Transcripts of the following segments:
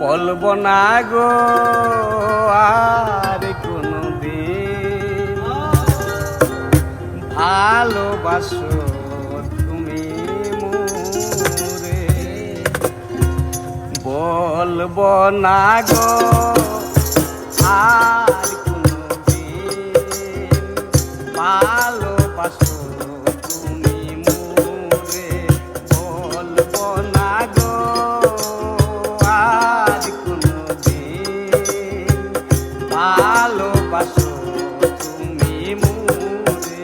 বলবো না গো আর কোনদিন ভালোবাসো তুমি মোরে। বলবো না গো আর কোনদিন ভালোবাসো তুমি মোরে। বলবো না গো আর কোনদিন ভালোবাসো তুমি মোরে।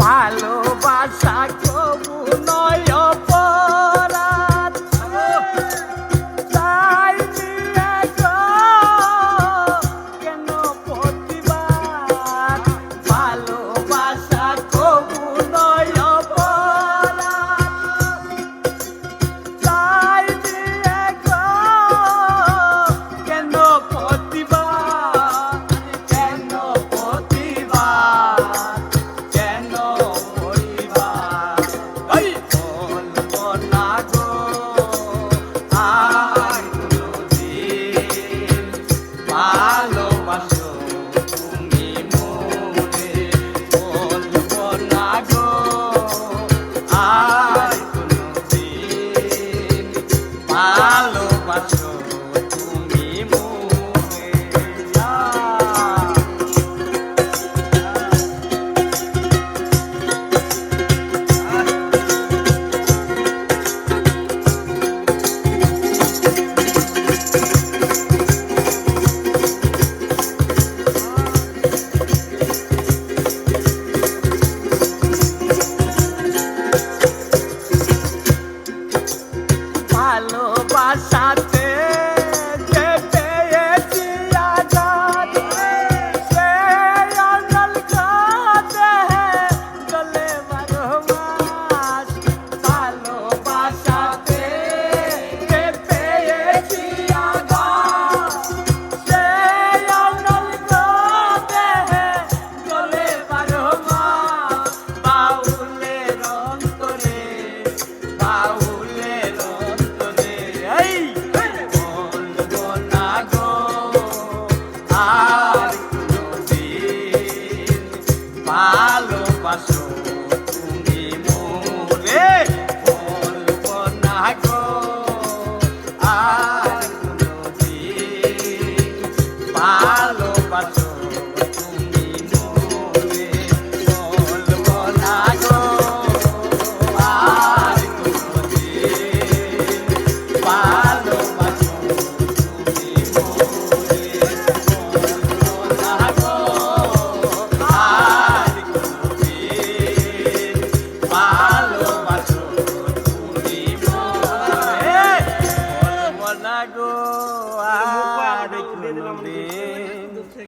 ভালোবাসা কবু নয় অপরাধ, তাই নিয়ে গো কেন প্রতিবাদ। ভালোবাসা কবু নয় অপরাধ, তাই নিয়ে গো কেন প্রতিবাদ। কেন প্রতিবাদ, ভালোবাসো তুমি মোরে। বলবো না গো আর কোনদিন ভালোবাসো তুমি মোরে। ভালোবাসাতে যে পেয়েছি আঘাত, সে অনল কাঁদে গলে 12 মাস। ভালোবাসাতে যে পেয়েছি আঘাত, সে অনল কাঁদে গলে 12 মাস। বাউলের অন্তরে, বাউলের অন্তরে বলবো না গো আর কোনদিন ভালোবাসো